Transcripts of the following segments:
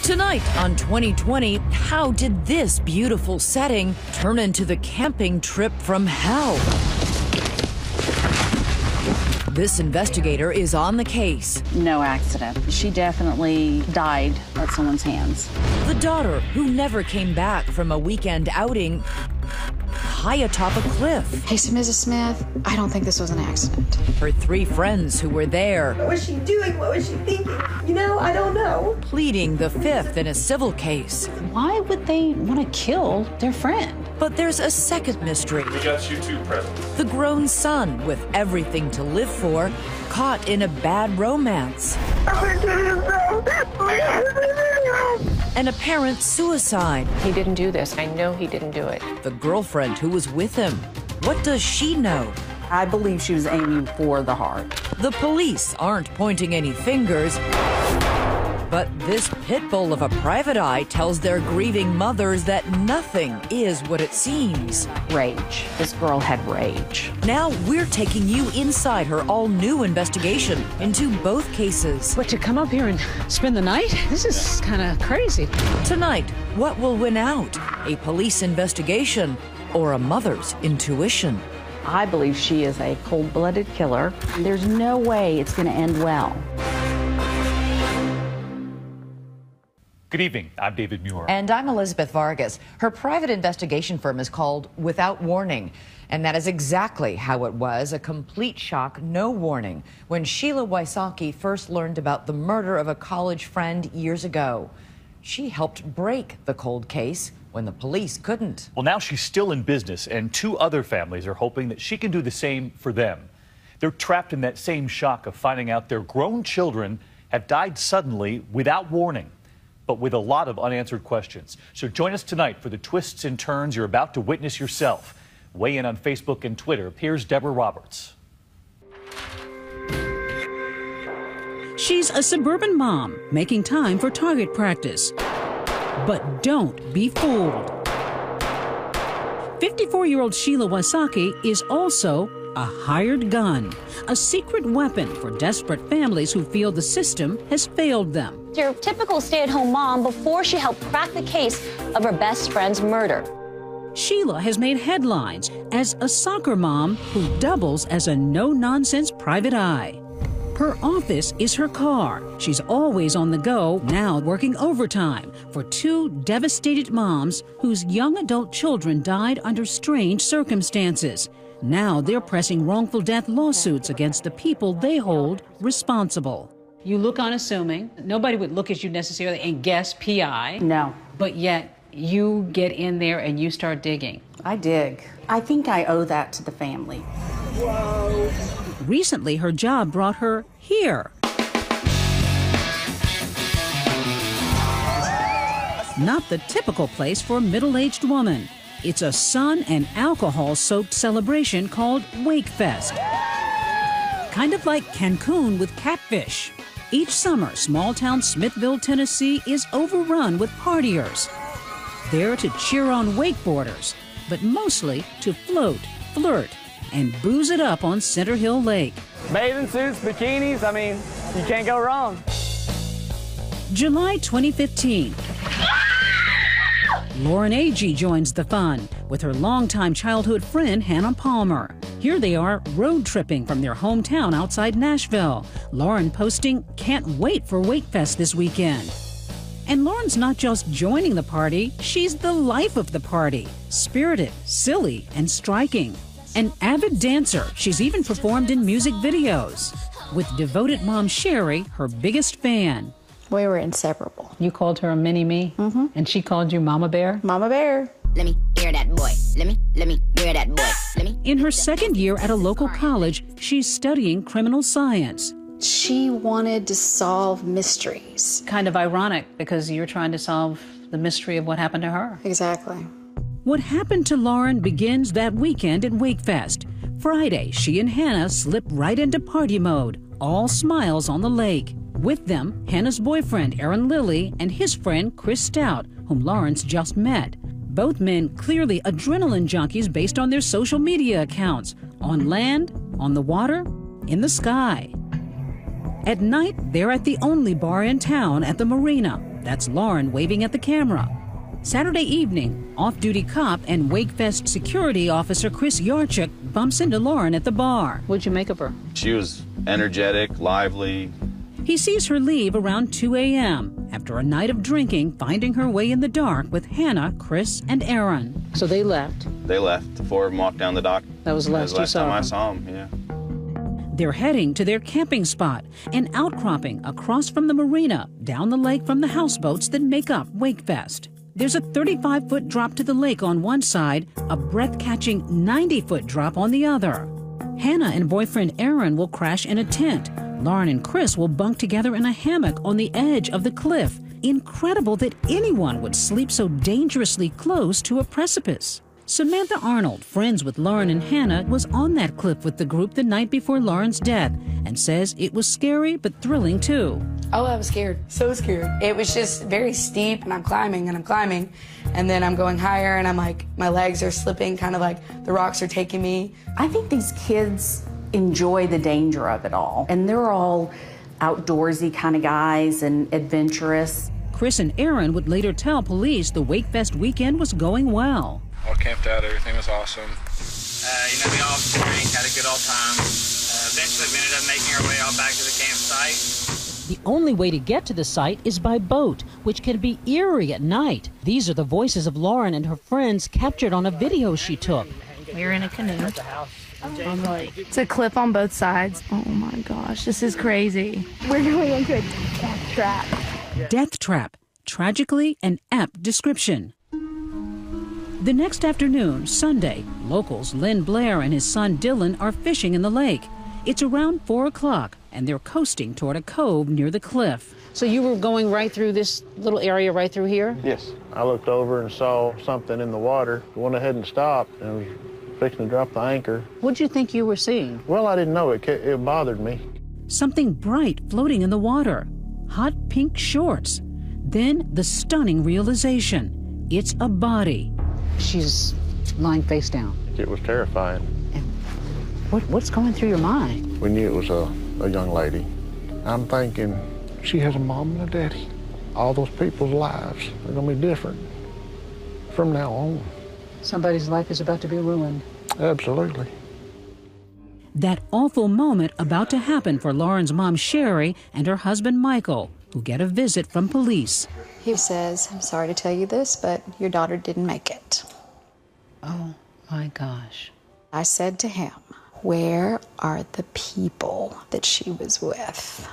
Tonight on 2020, how did this beautiful setting turn into the camping trip from hell? This investigator is on the case. No accident. She definitely died at someone's hands. The daughter who never came back from a weekend outing high atop a cliff. Hey, so Mrs. Smith, I don't think this was an accident. Her 3 friends who were there. What was she doing? What was she thinking? You know, I don't know. Pleading the 5th in a civil case. Why would they want to kill their friend? But there's a second mystery. We got you two present. The grown son with everything to live for, caught in a bad romance. An apparent suicide. He didn't do this. I know he didn't do it. The girlfriend who was with him. What does she know? I believe she was aiming for the heart. The police aren't pointing any fingers, but this pit bull of a private eye tells their grieving mothers that nothing is what it seems. Rage. This girl had rage. Now we're taking you inside her all-new investigation into both cases. But to come up here and spend the night? This is kind of crazy. Tonight, what will win out? A police investigation or a mother's intuition? I believe she is a cold-blooded killer. There's no way it's going to end well. Good evening. I'm David Muir. And I'm Elizabeth Vargas. Her private investigation firm is called Without Warning. And that is exactly how it was, a complete shock, no warning, when Sheila Wysocki first learned about the murder of a college friend years ago. She helped break the cold case when the police couldn't. Well, now she's still in business, and 2 other families are hoping that she can do the same for them. They're trapped in that same shock of finding out their grown children have died suddenly without warning, but with a lot of unanswered questions. So join us tonight for the twists and turns you're about to witness yourself. Weigh in on Facebook and Twitter. Here's Deborah Roberts. She's a suburban mom making time for target practice. But don't be fooled. 54-year-old Sheila Wysocki is also a hired gun, a secret weapon for desperate families who feel the system has failed them. Your typical stay-at-home mom before she helped crack the case of her best friend's murder. Sheila has made headlines as a soccer mom who doubles as a no-nonsense private eye. Her office is her car. She's always on the go, now working overtime for 2 devastated moms whose young adult children died under strange circumstances. Now they're pressing wrongful death lawsuits against the people they hold responsible. You look unassuming. Nobody would look at you necessarily and guess PI. No. But yet you get in there and you start digging. I dig. I think I owe that to the family. Whoa. Recently, her job brought her here. Not the typical place for a middle-aged woman. It's a sun and alcohol-soaked celebration called Wakefest. Kind of like Cancun with catfish. Each summer, small-town Smithville, Tennessee is overrun with partiers. There to cheer on wakeboarders, but mostly to float, flirt, and booze it up on Center Hill Lake. Bathing suits, bikinis, I mean, you can't go wrong. July 2015. Lauren Agee joins the fun with her longtime childhood friend Hannah Palmer. Here they are road tripping from their hometown outside Nashville. Lauren posting, "Can't wait for Wakefest this weekend." And Lauren's not just joining the party, she's the life of the party. Spirited, silly, and striking. An avid dancer, she's even performed in music videos. With devoted mom Sherry, her biggest fan. We were inseparable. You called her a mini-me, and she called you Mama Bear? Mama Bear. Let me hear that boy. Let me hear that boy. In her second year at a local college, she's studying criminal science. She wanted to solve mysteries. Kind of ironic because you're trying to solve the mystery of what happened to her. Exactly. What happened to Lauren begins that weekend at Wakefest. Friday, she and Hannah slip right into party mode, all smiles on the lake. With them, Hannah's boyfriend, Aaron Lilly, and his friend, Chris Stout, whom Lawrence just met. Both men clearly adrenaline junkies based on their social media accounts. On land, on the water, in the sky. At night, they're at the only bar in town at the marina. That's Lauren waving at the camera. Saturday evening, off-duty cop and Wakefest security officer Chris Yarchuk bumps into Lauren at the bar. What'd you make of her? She was energetic, lively. He sees her leave around 2 a.m. after a night of drinking, finding her way in the dark with Hannah, Chris, and Aaron. So they left. They left. The four of them walked down the dock. That was the last time I saw them, yeah. They're heading to their camping spot, an outcropping across from the marina, down the lake from the houseboats that make up Wakefest. There's a 35-foot drop to the lake on one side, a breath-catching 90-foot drop on the other. Hannah and boyfriend Aaron will crash in a tent. Lauren and Chris will bunk together in a hammock on the edge of the cliff. Incredible that anyone would sleep so dangerously close to a precipice. Samantha Arnold, friends with Lauren and Hannah, was on that cliff with the group the night before Lauren's death and says it was scary but thrilling too. Oh, I was scared, so scared. It was just very steep, and I'm climbing, and then I'm going higher, and I'm like, my legs are slipping, kind of like the rocks are taking me. I think these kids enjoy the danger of it all, and they're all outdoorsy kind of guys and adventurous. Chris and Aaron would later tell police the Wakefest weekend was going well. All camped out, everything was awesome. We all drank, had a good old time. Eventually we ended up making our way all back to the campsite. The only way to get to the site is by boat, which can be eerie at night. These are the voices of Lauren and her friends captured on a video she took. We're in a canoe. It's a cliff on both sides. Oh my gosh, this is crazy. We're going into a death trap. Death trap. Tragically an apt description. The next afternoon, Sunday, locals Lynn Blair and his son Dylan are fishing in the lake. It's around 4 o'clock, and they're coasting toward a cove near the cliff. So you were going right through this little area right through here? Yes. I looked over and saw something in the water. Went ahead and stopped and was fixing to drop the anchor. What'd you think you were seeing? Well, I didn't know. It bothered me. Something bright floating in the water. Hot pink shorts. Then the stunning realization. It's a body. She's lying face down. It was terrifying. What's going through your mind? We knew it was a young lady. I'm thinking, she has a mom and a daddy. All those people's lives are going to be different from now on. Somebody's life is about to be ruined. Absolutely. That awful moment about to happen for Lauren's mom, Sherry, and her husband, Michael, who get a visit from police. He says, I'm sorry to tell you this, but your daughter didn't make it. Oh, my gosh. I said to him, where are the people that she was with?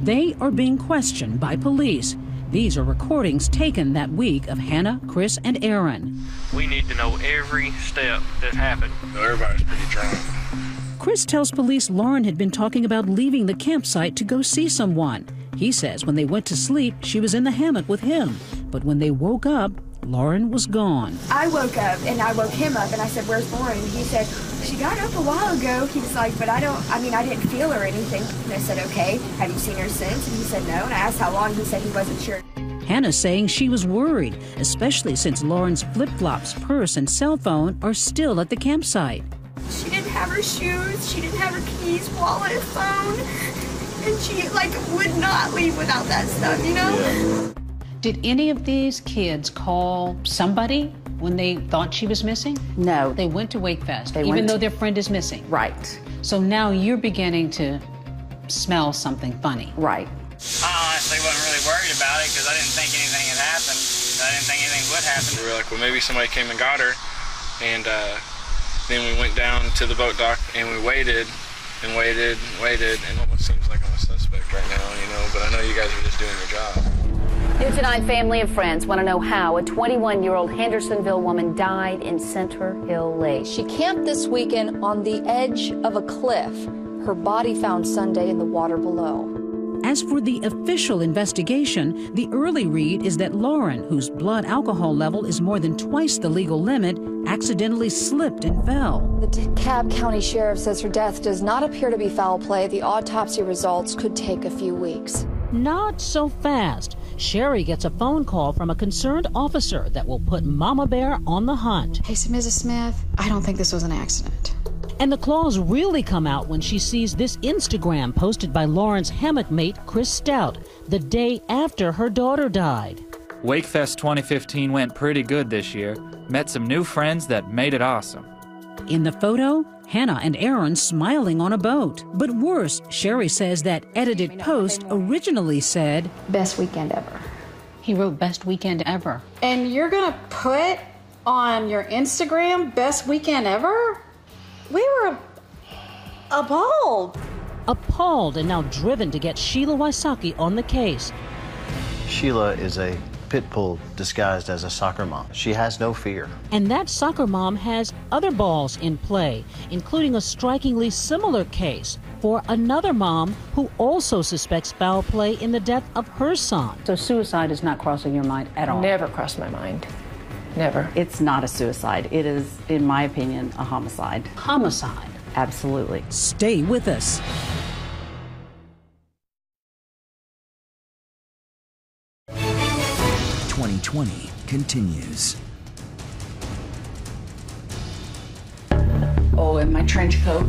They are being questioned by police. These are recordings taken that week of Hannah, Chris, and Aaron. We need to know every step that happened. Everybody's pretty drunk. Chris tells police Lauren had been talking about leaving the campsite to go see someone. He says when they went to sleep, she was in the hammock with him. But when they woke up, Lauren was gone. I woke up and I woke him up and I said, where's Lauren? And he said, she got up a while ago. He was like, but I didn't feel her or anything. And I said, okay, have you seen her since? And he said, no. And I asked how long. He said he wasn't sure. Hannah's saying she was worried, especially since Lauren's flip-flops, purse, and cell phone are still at the campsite. She didn't have her shoes. She didn't have her keys, wallet, phone. And she, would not leave without that stuff, you know? Yeah. Did any of these kids call somebody when they thought she was missing? No. They went to Wakefest, even though their friend is missing? Right. So now you're beginning to smell something funny? Right. I honestly wasn't really worried about it because I didn't think anything had happened. I didn't think anything would happen. We were like, well, maybe somebody came and got her. And then we went down to the boat dock and we waited and waited and waited. And almost seems like I'm a suspect right now, but I know you guys are just doing your job. New tonight, family and friends want to know how a 21-year-old Hendersonville woman died in Center Hill Lake. She camped this weekend on the edge of a cliff. Her body found Sunday in the water below. As for the official investigation, the early read is that Lauren, whose blood alcohol level is more than twice the legal limit, accidentally slipped and fell. The DeKalb County Sheriff says her death does not appear to be foul play. The autopsy results could take a few weeks. Not so fast. Sherry gets a phone call from a concerned officer that will put Mama Bear on the hunt. Hey, so Mrs. Smith, I don't think this was an accident. And the claws really come out when she sees this Instagram posted by Lauren's hammock mate, Chris Stout, the day after her daughter died. Wakefest 2015 went pretty good this year. Met some new friends that made it awesome. In the photo, Hannah and Aaron smiling on a boat. But worse, Sherry says that edited post originally said, "Best weekend ever." He wrote best weekend ever. And you're gonna put on your Instagram best weekend ever? We were appalled. Appalled and now driven to get Sheila Wysocki on the case. Sheila is a pit bull disguised as a soccer mom. She has no fear. And that soccer mom has other balls in play, including a strikingly similar case for another mom who also suspects foul play in the death of her son. So suicide is not crossing your mind at all? Never crossed my mind. Never. It's not a suicide. It is, in my opinion, a homicide. Homicide? Absolutely. Stay with us. .2020 continues. Oh, and my trench coat.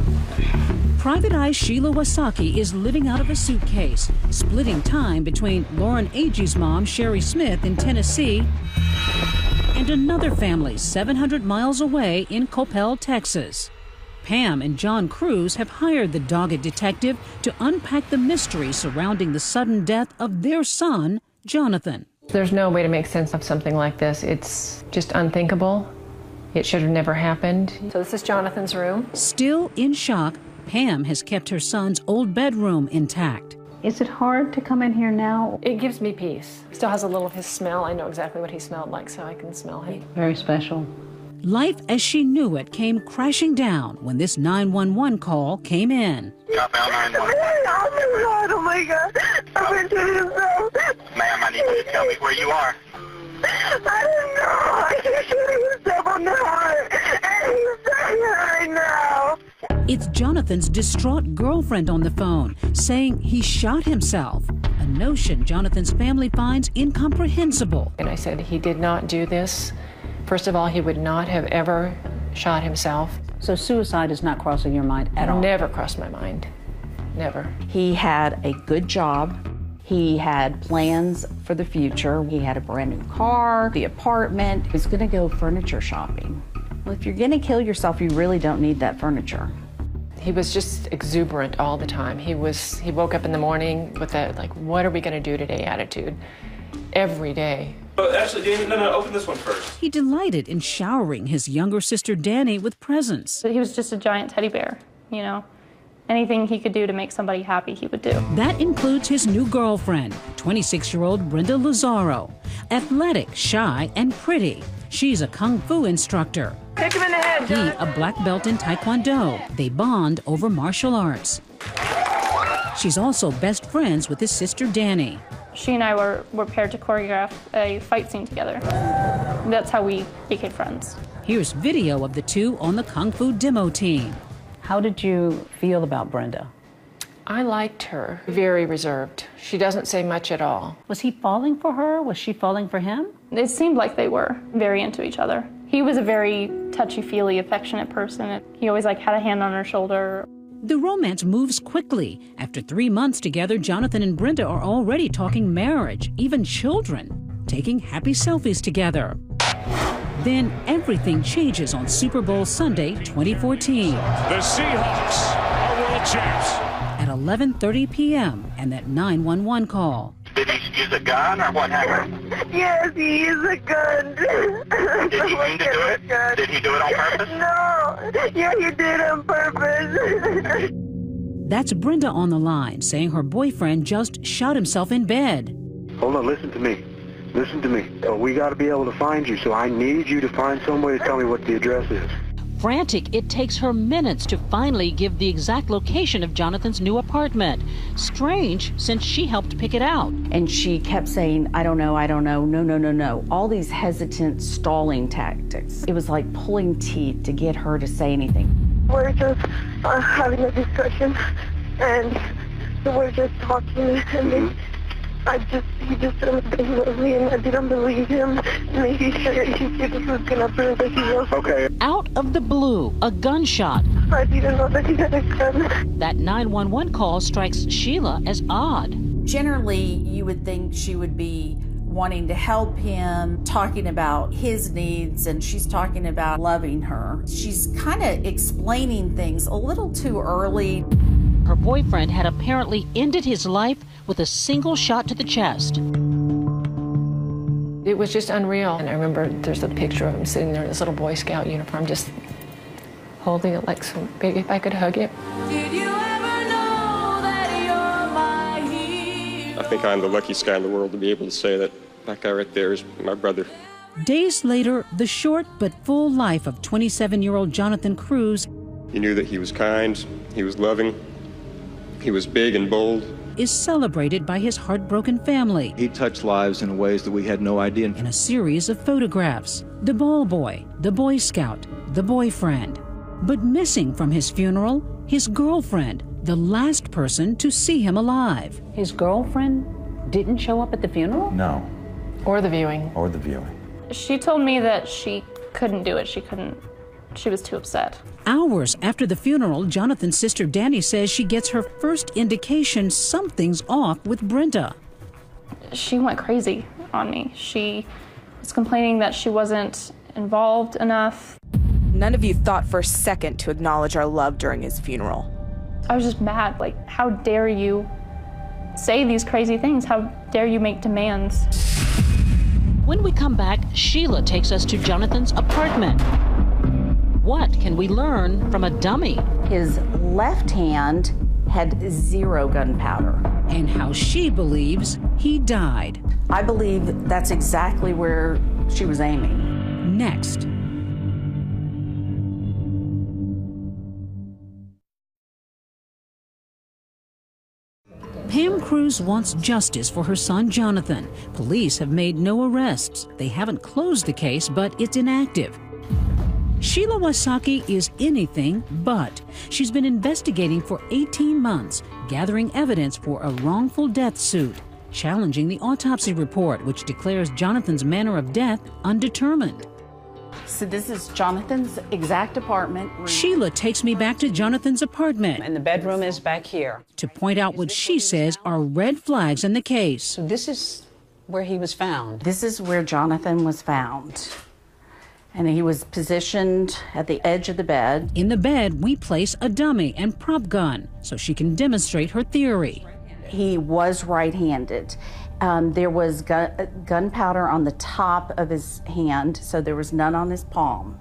Private Eye Sheila Wysocki is living out of a suitcase, splitting time between Lauren Agee's mom, Sherry Smith, in Tennessee, and another family 700 miles away in Coppell, Texas. Pam and John Cruz have hired the dogged detective to unpack the mystery surrounding the sudden death of their son, Jonathan. There's no way to make sense of something like this. It's just unthinkable. It should have never happened. So this is Jonathan's room. Still in shock, Pam has kept her son's old bedroom intact. Is it hard to come in here now? It gives me peace. Still has a little of his smell. I know exactly what he smelled like, so I can smell him. Very special. Life as she knew it came crashing down when this 911 call came in. Oh my God, I've been shooting himself. Ma'am, I need you to tell me where you are. I don't know. He's shooting himself on the heart, and he's dying right now. It's Jonathan's distraught girlfriend on the phone saying he shot himself, a notion Jonathan's family finds incomprehensible. And I said he did not do this. First of all, he would not have ever shot himself. So suicide is not crossing your mind at all? Never crossed my mind. Never. He had a good job. He had plans for the future. He had a brand new car, the apartment. He was going to go furniture shopping. Well, if you're going to kill yourself, you really don't need that furniture. He was just exuberant all the time. He woke up in the morning with that, like, what are we going to do today attitude every day. Oh, actually, Danny, no, open this one first. He delighted in showering his younger sister Danny with presents. He was just a giant teddy bear, you know. Anything he could do to make somebody happy, he would do. That includes his new girlfriend, 26-year-old Brenda Lazaro. Athletic, shy, and pretty. She's a kung fu instructor. Kick him in the head, He, a black belt in Taekwondo. They bond over martial arts. She's also best friends with his sister Danny. She and I were paired to choreograph a fight scene together. That's how we became friends. Here's video of the two on the kung fu demo team. How did you feel about Brenda? I liked her. Very reserved. She doesn't say much at all. Was he falling for her? Was she falling for him? It seemed like they were very into each other. He was a very touchy-feely, affectionate person. He always had a hand on her shoulder. The romance moves quickly. After 3 months together, Jonathan and Brenda are already talking marriage, even children, taking happy selfies together. Then everything changes on Super Bowl Sunday 2014. The Seahawks are world champs. At 11:30 p.m. and that 911 call. Did he use a gun or what happened? Yes, he used a gun. Did he mean to do it? Did he do it on purpose? No. Yeah, he did on purpose. That's Brenda on the line saying her boyfriend just shot himself in bed. Hold on, listen to me. Listen to me. We got to be able to find you, so I need you to find some way to tell me what the address is. Frantic, it takes her minutes to finally give the exact location of Jonathan's new apartment. Strange, since she helped pick it out. And she kept saying, I don't know, no. All these hesitant, stalling tactics. It was like pulling teeth to get her to say anything. We're just having a discussion, and we're just talking, and then he just said that he loved me, and I didn't believe him. And he said he was gonna prove that he was. Okay. Out of the blue, a gunshot. I didn't know that he had a gun. That 911 call strikes Sheila as odd. Generally, you would think she would be wanting to help him, talking about his needs, and she's talking about loving her. She's kind of explaining things a little too early. Her boyfriend had apparently ended his life with a single shot to the chest. It was just unreal. And I remember there's a picture of him sitting there in his little Boy Scout uniform, just holding it like so big if I could hug it. Did you ever know that you're my hero? I think I'm the luckiest guy in the world to be able to say that that guy right there is my brother. Days later, the short but full life of 27-year-old Jonathan Cruz. He knew that he was kind, he was loving, he was big and bold. Is celebrated by his heartbroken family. He touched lives in ways that we had no idea. In a series of photographs, the ball boy, the Boy Scout, the boyfriend. But missing from his funeral, his girlfriend, the last person to see him alive. His girlfriend didn't show up at the funeral? No. Or the viewing. Or the viewing. She told me that she couldn't do it. She was too upset. Hours after the funeral, Jonathan's sister Danny says she gets her first indication something's off with Brenda. She went crazy on me. She was complaining that she wasn't involved enough. None of you thought for a second to acknowledge our love during his funeral. I was just mad. Like, how dare you say these crazy things? How dare you make demands? When we come back, Sheila takes us to Jonathan's apartment. What can we learn from a dummy? His left hand had 0 gunpowder. And how she believes he died. I believe that's exactly where she was aiming. Next. Pam Cruz wants justice for her son, Jonathan. Police have made no arrests. They haven't closed the case, but it's inactive. Sheila Wasaki is anything but. She's been investigating for 18 months, gathering evidence for a wrongful death suit, challenging the autopsy report, which declares Jonathan's manner of death undetermined. So this is Jonathan's exact apartment. Sheila takes me back to Jonathan's apartment. And the bedroom is back here. To point out what she says are red flags in the case. So this is where he was found. This is where Jonathan was found. And he was positioned at the edge of the bed. In the bed, we place a dummy and prop gun so she can demonstrate her theory. He was right-handed. There was gunpowder on the top of his hand, so there was none on his palm.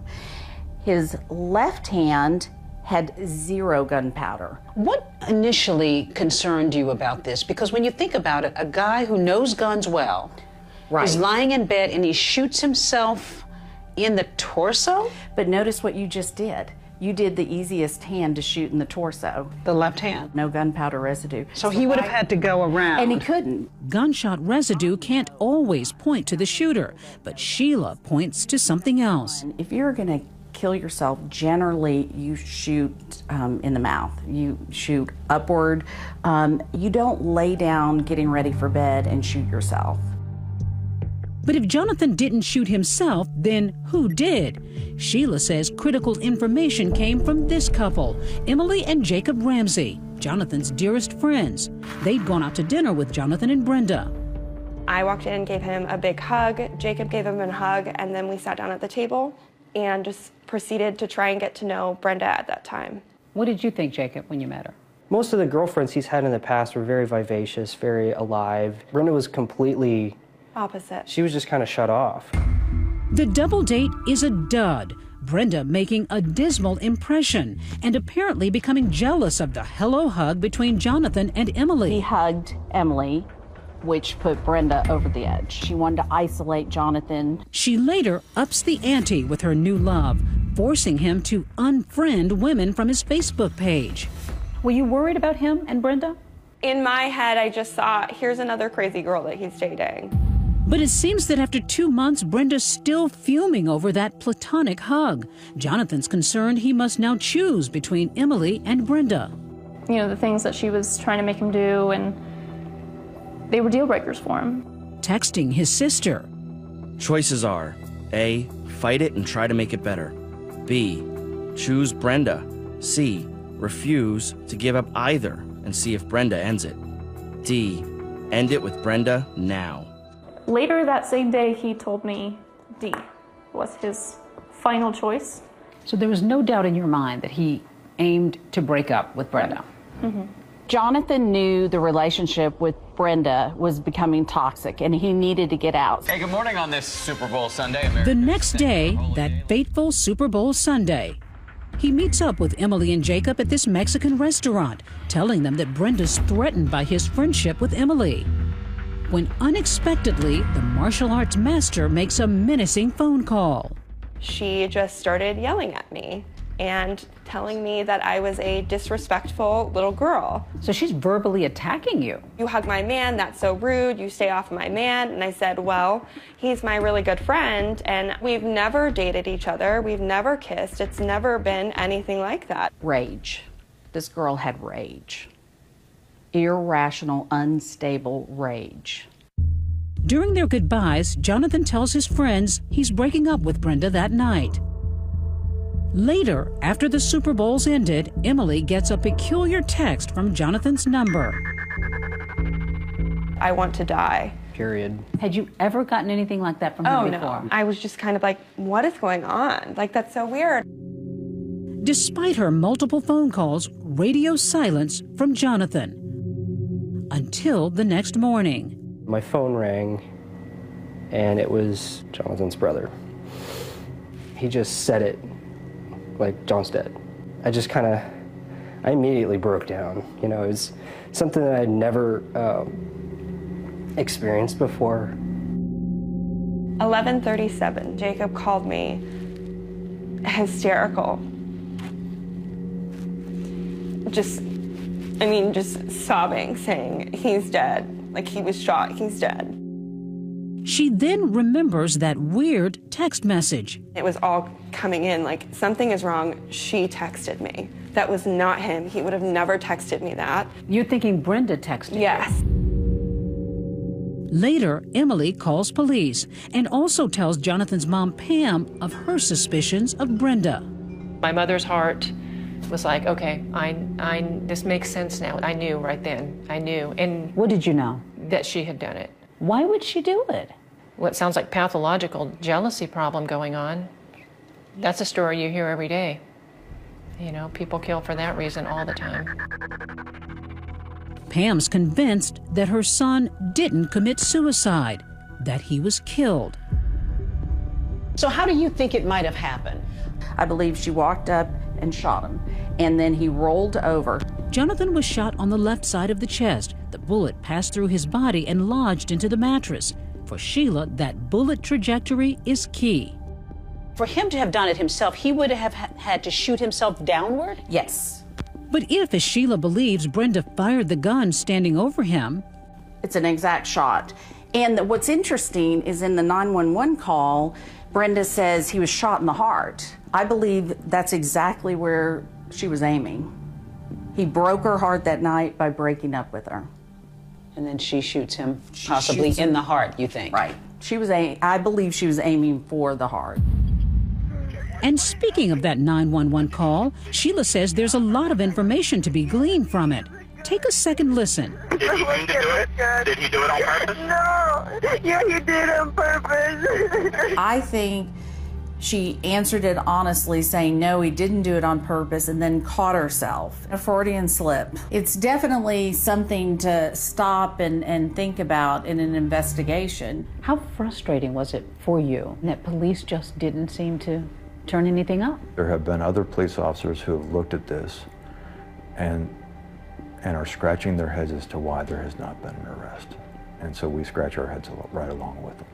His left hand had 0 gunpowder. What initially concerned you about this? Because when you think about it, a guy who knows guns well is lying in bed and he shoots himself in the torso? But notice what you just did. You did the easiest hand to shoot in the torso. The left hand? No gunpowder residue. So he would have had to go around. And he couldn't. Gunshot residue can't always point to the shooter, but Sheila points to something else. If you're going to kill yourself, generally you shoot in the mouth. You shoot upward. You don't lay down getting ready for bed and shoot yourself. But if Jonathan didn't shoot himself, then who did? Sheila says critical information came from this couple, Emily and Jacob Ramsey, Jonathan's dearest friends. They'd gone out to dinner with Jonathan and Brenda. I walked in and gave him a big hug. Jacob gave him a hug, and then we sat down at the table and just proceeded to try and get to know Brenda at that time. What did you think, Jacob, when you met her? Most of the girlfriends he's had in the past were very vivacious, very alive. Brenda was completely opposite. She was just kind of shut off. The double date is a dud. Brenda making a dismal impression and apparently becoming jealous of the hello hug between Jonathan and Emily. He hugged Emily, which put Brenda over the edge. She wanted to isolate Jonathan. She later ups the ante with her new love, forcing him to unfriend women from his Facebook page. Were you worried about him and Brenda? In my head, I just thought, here's another crazy girl that he's dating. But it seems that after 2 months, Brenda's still fuming over that platonic hug. Jonathan's concerned he must now choose between Emily and Brenda. You know, the things that she was trying to make him do, and they were deal breakers for him. Texting his sister. Choices are A, fight it and try to make it better. B, choose Brenda. C. Refuse to give up either and see if Brenda ends it. D. End it with Brenda now. Later that same day, he told me D was his final choice. So there was no doubt in your mind that he aimed to break up with Brenda. Mm-hmm. Jonathan knew the relationship with Brenda was becoming toxic and he needed to get out. Hey, good morning on this Super Bowl Sunday. The next day, that fateful Super Bowl Sunday, he meets up with Emily and Jacob at this Mexican restaurant, telling them that Brenda's threatened by his friendship with Emily. When unexpectedly, the martial arts master makes a menacing phone call. She just started yelling at me and telling me that I was a disrespectful little girl. So she's verbally attacking you. You hug my man, that's so rude, you stay off my man. And I said, well, he's my really good friend and we've never dated each other, we've never kissed, it's never been anything like that. Rage. This girl had rage. Irrational, unstable rage. During their goodbyes, Jonathan tells his friends he's breaking up with Brenda that night. Later, after the Super Bowls ended, Emily gets a peculiar text from Jonathan's number. I want to die. Period. Had you ever gotten anything like that from him before? No. I was just kind of like, what is going on? Like, that's so weird. Despite her multiple phone calls, radio silence from Jonathan. Until the next morning. My phone rang, and it was Jonathan's brother. He just said it like, John's dead. I immediately broke down. You know, it was something that I'd never experienced before. 11:37, Jacob called me hysterical. Just sobbing, saying, he's dead. Like, he was shot, he's dead. She then remembers that weird text message. It was all coming in, like, something is wrong. She texted me. That was not him. He would have never texted me that. You're thinking Brenda texted you? Yes. Later, Emily calls police and also tells Jonathan's mom, Pam, of her suspicions of Brenda. My mother's heart was like, okay, this makes sense now. I knew right then. I knew. And what did you know? That she had done it. Why would she do it? Well, it sounds like pathological jealousy problem going on. That's a story you hear every day. You know, people kill for that reason all the time. Pam's convinced that her son didn't commit suicide, that he was killed. So how do you think it might have happened? I believe she walked up and shot him, and then he rolled over. Jonathan was shot on the left side of the chest. The bullet passed through his body and lodged into the mattress. For Sheila, that bullet trajectory is key. For him to have done it himself, he would have had to shoot himself downward? Yes. But if, as Sheila believes, Brenda fired the gun standing over him... It's an exact shot. And what's interesting is in the 911 call, Brenda says he was shot in the heart. I believe that's exactly where she was aiming. He broke her heart that night by breaking up with her. And then she shoots him, possibly in the heart, you think? Right. I believe she was aiming for the heart. And speaking of that 911 call, Sheila says there's a lot of information to be gleaned from it. Take a second listen. Did he mean to do it? Did he do it on purpose? No. Yeah, he did it on purpose. I think she answered it honestly, saying, no, he didn't do it on purpose, and then caught herself. A Freudian slip. It's definitely something to stop and think about in an investigation. How frustrating was it for you that police just didn't seem to turn anything up? There have been other police officers who have looked at this and are scratching their heads as to why there has not been an arrest. And so we scratch our heads right along with them.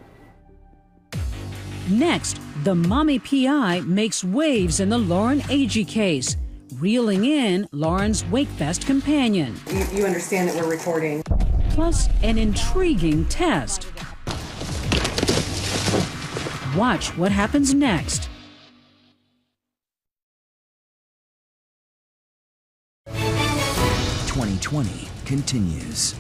Next, the mommy PI makes waves in the Lauren Agee case, reeling in Lauren's Wakefest companion. You understand that we're recording. Plus, an intriguing test. Watch what happens next. 2020 continues.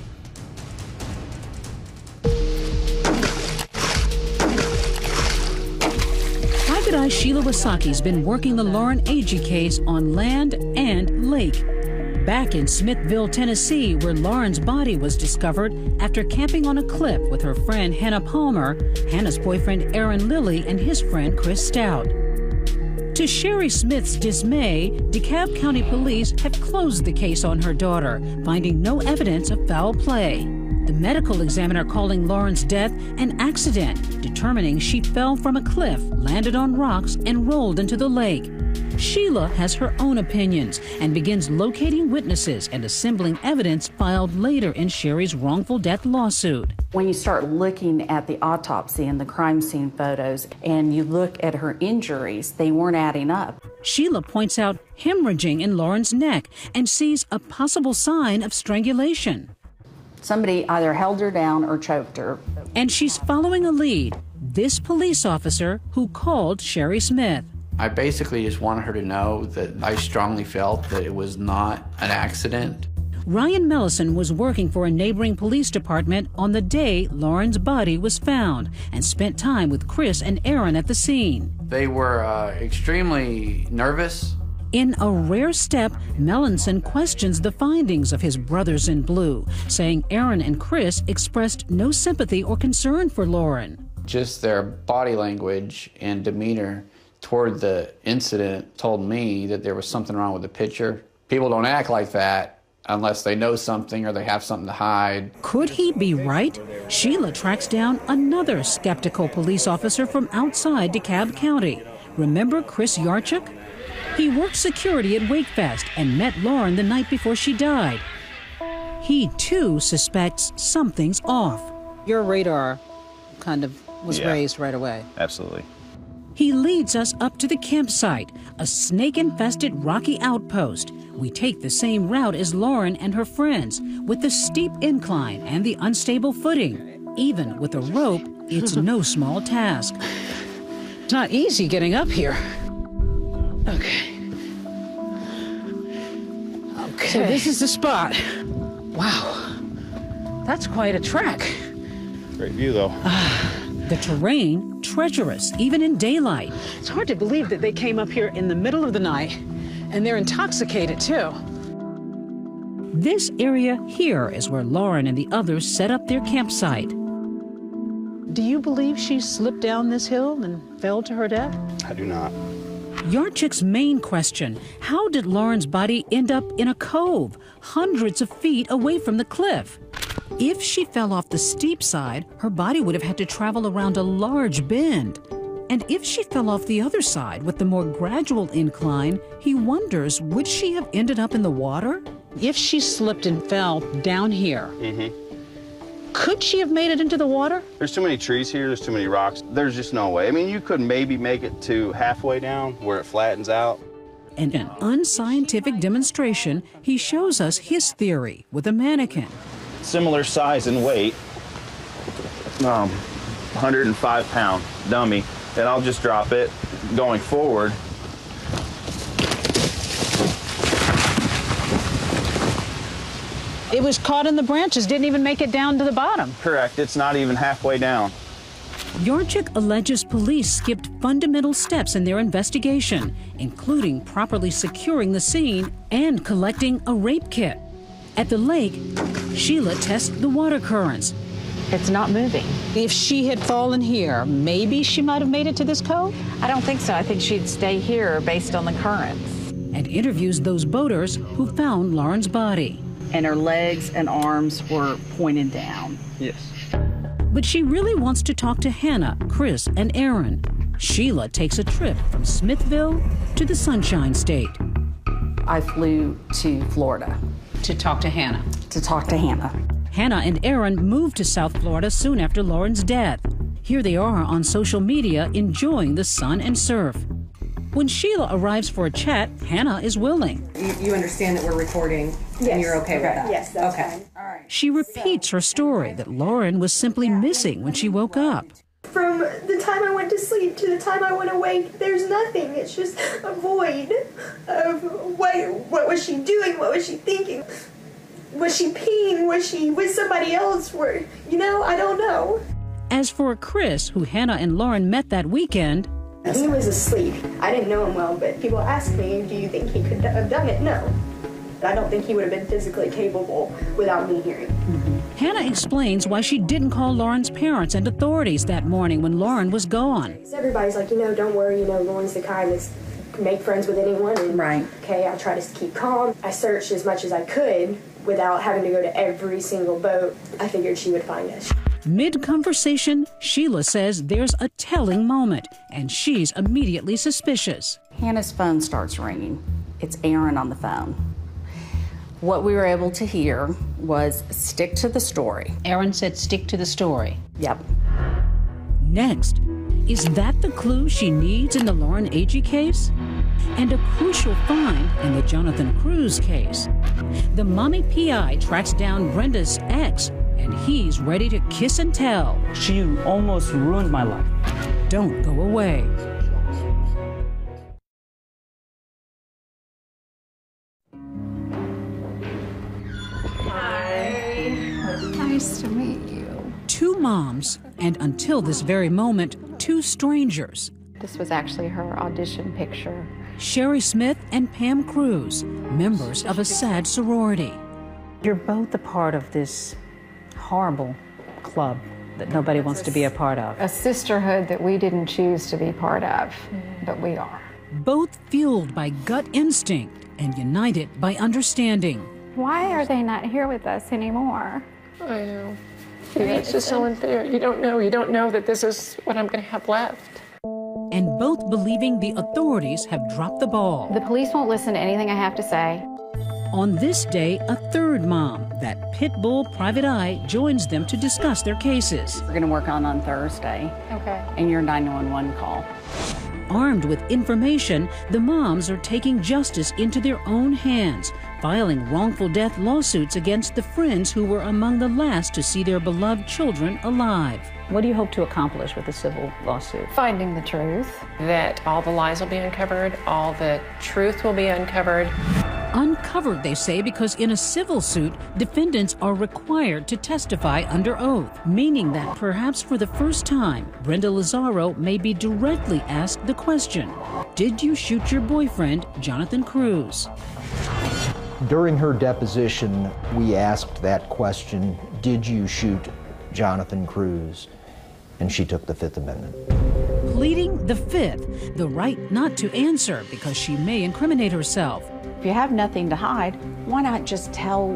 Private FBI Sheila Wasaki's been working the Lauren Agee case on land and lake. Back in Smithville, Tennessee, where Lauren's body was discovered after camping on a cliff with her friend Hannah Palmer, Hannah's boyfriend Aaron Lilly, and his friend Chris Stout. To Sherry Smith's dismay, DeKalb County Police have closed the case on her daughter, finding no evidence of foul play. The medical examiner calling Lauren's death an accident, determining she fell from a cliff, landed on rocks, and rolled into the lake. Sheila has her own opinions and begins locating witnesses and assembling evidence filed later in Sherry's wrongful death lawsuit. When you start looking at the autopsy and the crime scene photos and you look at her injuries, they weren't adding up. Sheila points out hemorrhaging in Lauren's neck and sees a possible sign of strangulation. Somebody either held her down or choked her. And she's following a lead, this police officer who called Sherry Smith. I basically just wanted her to know that I strongly felt that it was not an accident. Ryan Mellison was working for a neighboring police department on the day Lauren's body was found and spent time with Chris and Aaron at the scene. They were extremely nervous. In a rare step, Mellison questions the findings of his brothers in blue, saying Aaron and Chris expressed no sympathy or concern for Lauren. Just their body language and demeanor toward the incident told me that there was something wrong with the picture. People don't act like that unless they know something or they have something to hide. Could he be right? Sheila tracks down another skeptical police officer from outside DeKalb County. Remember Chris Yarchuk? He worked security at Wakefest and met Lauren the night before she died. He, too, suspects something's off. Your radar kind of was raised right away. Absolutely. He leads us up to the campsite, a snake-infested rocky outpost. We take the same route as Lauren and her friends, with the steep incline and the unstable footing. Even with a rope, it's no small task. It's not easy getting up here. Okay. So this is the spot. Wow. That's quite a trek. Great view, though. The terrain, treacherous, even in daylight. It's hard to believe that they came up here in the middle of the night, and they're intoxicated, too. This area here is where Lauren and the others set up their campsite. Do you believe she slipped down this hill and fell to her death? I do not. Yarchuk's main question, how did Lauren's body end up in a cove, hundreds of feet away from the cliff? If she fell off the steep side, her body would have had to travel around a large bend. And if she fell off the other side with the more gradual incline, he wonders, would she have ended up in the water? If she slipped and fell down here, could she have made it into the water? There's too many trees here, there's too many rocks. There's just no way. I mean, you could maybe make it to halfway down where it flattens out. In an unscientific demonstration, he shows us his theory with a mannequin. Similar size and weight, 105-pound dummy, and I'll just drop it going forward. It was caught in the branches, didn't even make it down to the bottom. Correct, it's not even halfway down. Yarchuk alleges police skipped fundamental steps in their investigation, including properly securing the scene and collecting a rape kit. At the lake, Sheila tests the water currents. It's not moving. If she had fallen here, maybe she might have made it to this cove? I don't think so. I think she'd stay here based on the currents. And interviews those boaters who found Lauren's body. And her legs and arms were pointed down. Yes. But she really wants to talk to Hannah, Chris, and Aaron. Sheila takes a trip from Smithville to the Sunshine State. I flew to Florida. To talk to Hannah. To talk to Hannah. Hannah and Aaron moved to South Florida soon after Lauren's death. Here they are on social media enjoying the sun and surf. When Sheila arrives for a chat, Hannah is willing. You understand that we're recording, and you're okay with that? Yes, that's fine. All right. She repeats her story that Lauren was simply missing when she woke up. From the time I went to sleep to the time I went awake, there's nothing. It's just a void of what was she doing? What was she thinking? Was she peeing? Was she with somebody else? I don't know. As for Chris, who Hannah and Lauren met that weekend, He was asleep. I didn't know him well, but people ask me, do you think he could have done it? No. I don't think he would have been physically capable without me hearing. Hannah explains why she didn't call Lauren's parents and authorities that morning when Lauren was gone. Everybody's like, don't worry, Lauren's the kind that's make friends with anyone. And, right. Okay, I try to keep calm. I searched as much as I could without having to go to every single boat. I figured she would find us. Mid-conversation, Sheila says there's a telling moment, and she's immediately suspicious. Hannah's phone starts ringing. It's Aaron on the phone. What we were able to hear was stick to the story. Aaron said stick to the story. Yep. Next, is that the clue she needs in the Lauren Agee case? And a crucial find in the Jonathan Cruz case. The mommy PI tracks down Brenda's ex, and he's ready to kiss and tell. She almost ruined my life. Don't go away. Nice to meet you. Two moms, and until this very moment, two strangers. This was actually her audition picture. Sherry Smith and Pam Cruz, members of a sad sorority. You're both a part of this horrible club that nobody wants to be a part of. A sisterhood that we didn't choose to be part of, but we are. Both fueled by gut instinct and united by understanding. Why are they not here with us anymore? I know. It's just so unfair. You don't know that this is what I'm going to have left. And both believing the authorities have dropped the ball. The police won't listen to anything I have to say. On this day, a third mom, that pit bull private eye, joins them to discuss their cases. We're going to work on Thursday. Okay. And your 911 call. Armed with information, the moms are taking justice into their own hands, filing wrongful death lawsuits against the friends who were among the last to see their beloved children alive. What do you hope to accomplish with the civil lawsuit? Finding the truth. That all the lies will be uncovered, all the truth will be uncovered. Uncovered, they say, because in a civil suit, defendants are required to testify under oath, meaning that perhaps for the first time, Brenda Lazaro may be directly asked the question, did you shoot your boyfriend, Jonathan Cruz? During her deposition, we asked that question, did you shoot Jonathan Cruz? And she took the Fifth Amendment. Pleading the Fifth, the right not to answer because she may incriminate herself. If you have nothing to hide, why not just tell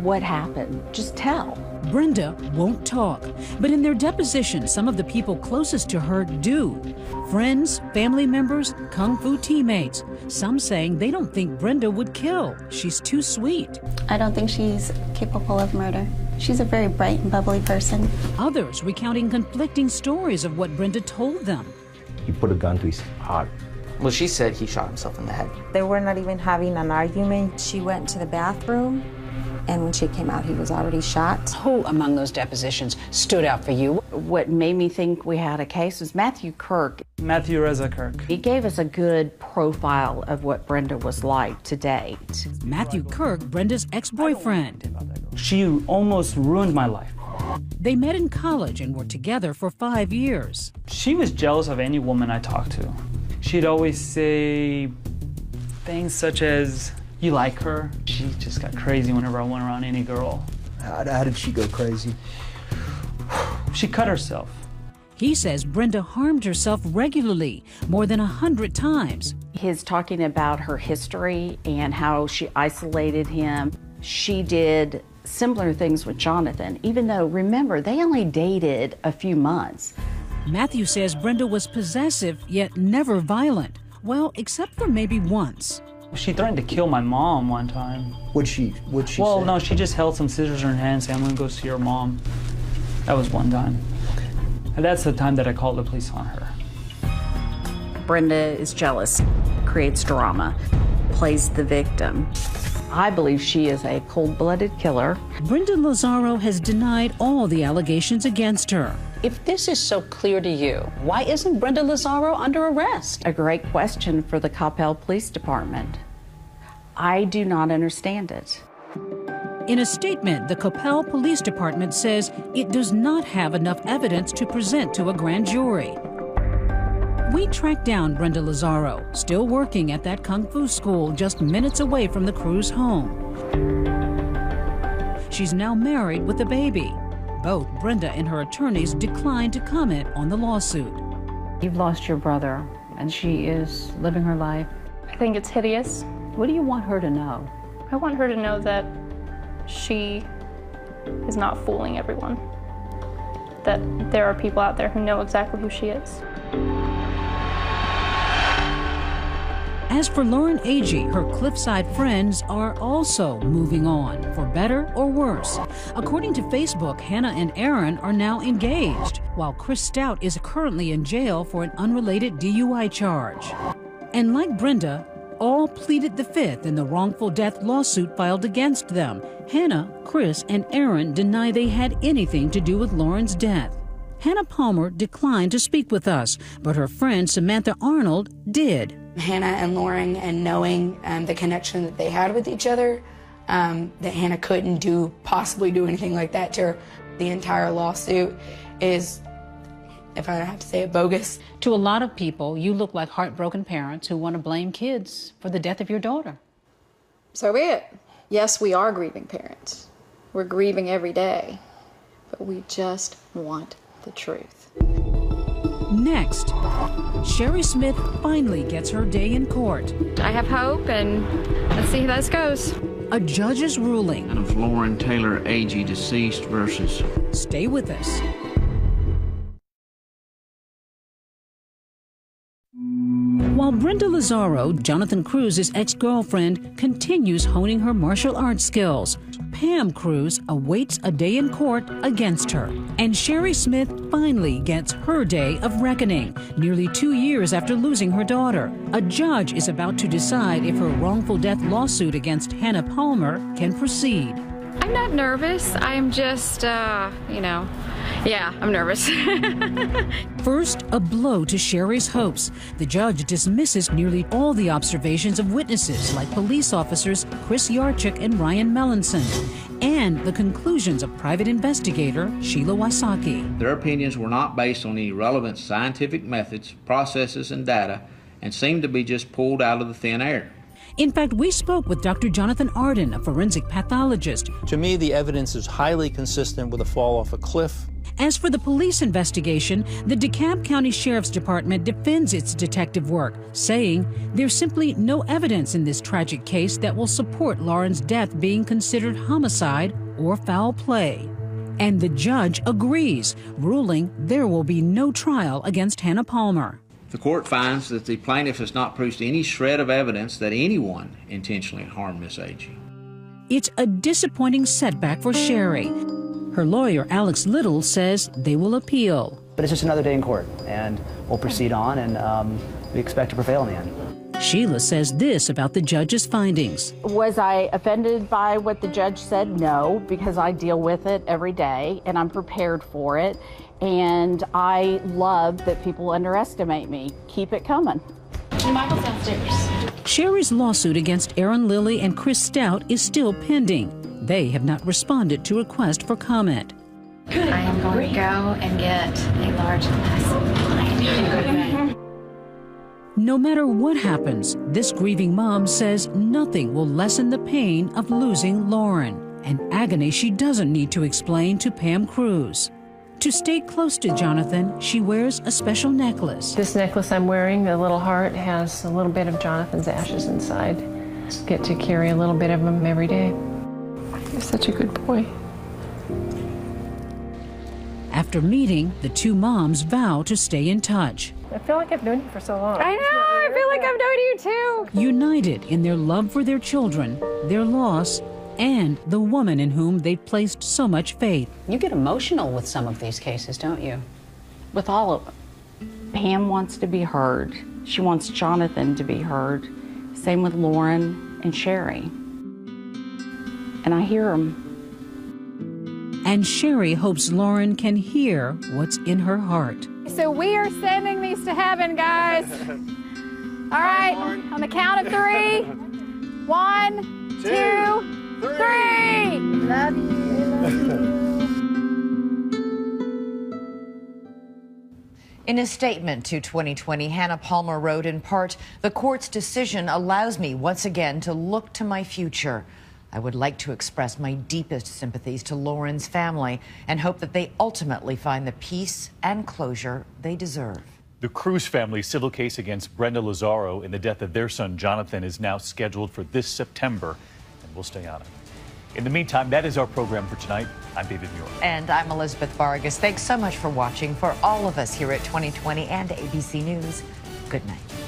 what happened? Just tell. Brenda won't talk, but in their deposition, some of the people closest to her do. Friends, family members, kung fu teammates. Some saying they don't think Brenda would kill. She's too sweet. I don't think she's capable of murder. She's a very bright and bubbly person. Others recounting conflicting stories of what Brenda told them. He put a gun to his heart. Well, she said he shot himself in the head. They were not even having an argument. She went to the bathroom, and when she came out, he was already shot. Who among those depositions stood out for you? What made me think we had a case was Matthew Kirk. Matthew Reza Kirk. He gave us a good profile of what Brenda was like to date. Matthew Kirk, Brenda's ex-boyfriend. She almost ruined my life. They met in college and were together for 5 years. She was jealous of any woman I talked to. She'd always say things such as, you like her? She just got crazy whenever I went around any girl. How did she go crazy? She cut herself. He says Brenda harmed herself regularly, more than 100 times. His talking about her history and how she isolated him. She did similar things with Jonathan, even though, remember, they only dated a few months. Matthew says Brenda was possessive, yet never violent. Well, except for maybe once. She threatened to kill my mom one time. What'd she Well, say? no, she just held some scissors in her hand and said, I'm gonna go see your mom. That was one time. And that's the time that I called the police on her. Brenda is jealous, creates drama, plays the victim. I believe she is a cold-blooded killer. Brenda Lazaro has denied all the allegations against her. If this is so clear to you, why isn't Brenda Lazaro under arrest? A great question for the Coppell Police Department. I do not understand it. In a statement, the Coppell Police Department says it does not have enough evidence to present to a grand jury. We tracked down Brenda Lazaro, still working at that kung fu school just minutes away from the Cruz home. She's now married with a baby. Both Brenda and her attorneys declined to comment on the lawsuit. You've lost your brother, and she is living her life. I think it's hideous. What do you want her to know? I want her to know that she is not fooling everyone. That there are people out there who know exactly who she is. As for Lauren Agee, her Cliffside friends are also moving on, for better or worse. According to Facebook, Hannah and Aaron are now engaged, while Chris Stout is currently in jail for an unrelated DUI charge. And like Brenda, all pleaded the fifth in the wrongful death lawsuit filed against them. Hannah, Chris, and Aaron deny they had anything to do with Lauren's death. Hannah Palmer declined to speak with us, but her friend Samantha Arnold did. Hannah and Lauren, and knowing the connection that they had with each other, that Hannah couldn't possibly do anything like that to her. The entire lawsuit is, if I have to say it, bogus. To a lot of people, you look like heartbroken parents who want to blame kids for the death of your daughter. So be it. Yes, we are grieving parents. We're grieving every day, but we just want the truth. Next, Sherry Smith finally gets her day in court. I have hope, and let's see how this goes. A judge's ruling. And of Lauren Taylor Agee, deceased versus. Stay with us. While Brenda Lazaro, Jonathan Cruz's ex-girlfriend, continues honing her martial arts skills, Pam Cruz awaits a day in court against her. And Sherry Smith finally gets her day of reckoning, nearly 2 years after losing her daughter. A judge is about to decide if her wrongful death lawsuit against Hannah Palmer can proceed. I'm not nervous. I'm just, yeah, I'm nervous. First, a blow to Sherry's hopes. The judge dismisses nearly all the observations of witnesses like police officers Chris Yarchuk and Ryan Melanson, and the conclusions of private investigator Sheila Wysocki. Their opinions were not based on any relevant scientific methods, processes, and data, and seemed to be just pulled out of the thin air. In fact, we spoke with Dr. Jonathan Arden, a forensic pathologist. To me, the evidence is highly consistent with a fall off a cliff. As for the police investigation, the DeKalb County Sheriff's Department defends its detective work, saying there's simply no evidence in this tragic case that will support Lauren's death being considered homicide or foul play. And the judge agrees, ruling there will be no trial against Hannah Palmer. The court finds that the plaintiff has not produced any shred of evidence that anyone intentionally harmed Miss Agee. It's a disappointing setback for Sherry. Her lawyer, Alex Little, says they will appeal. But it's just another day in court, and we'll proceed on, and we expect to prevail in the end. Sheila says this about the judge's findings. Was I offended by what the judge said? No, because I deal with it every day, and I'm prepared for it. And I love that people underestimate me. Keep it coming. Michael's downstairs. Sherry's lawsuit against Aaron Lilly and Chris Stout is still pending. They have not responded to request for comment. I am going to go and get a large glass of wine. No matter what happens, this grieving mom says nothing will lessen the pain of losing Lauren, an agony she doesn't need to explain to Pam Cruz. To stay close to Jonathan, she wears a special necklace. This necklace I'm wearing, the little heart, has a little bit of Jonathan's ashes inside. Get to carry a little bit of him every day. He's such a good boy. After meeting, the two moms vow to stay in touch. I feel like I've known you for so long. I know, I feel like I've known you too. United in their love for their children, their loss, and the woman in whom they've placed so much faith. You get emotional with some of these cases, don't you? With all of them. Pam wants to be heard. She wants Jonathan to be heard. Same with Lauren and Sherry. And I hear them. And Sherry hopes Lauren can hear what's in her heart. So we are sending these to heaven, guys. All right, on the count of 3. 1, 2, 3. Love you. In a statement to 2020, Hannah Palmer wrote, in part, "The court's decision allows me once again to look to my future. I would like to express my deepest sympathies to Lauren's family and hope that they ultimately find the peace and closure they deserve." The Cruz family's civil case against Brenda Lazaro in the death of their son Jonathan is now scheduled for this September, and we'll stay on it. In the meantime, that is our program for tonight. I'm David Muir. And I'm Elizabeth Vargas. Thanks so much for watching. For all of us here at 2020 and ABC News, good night.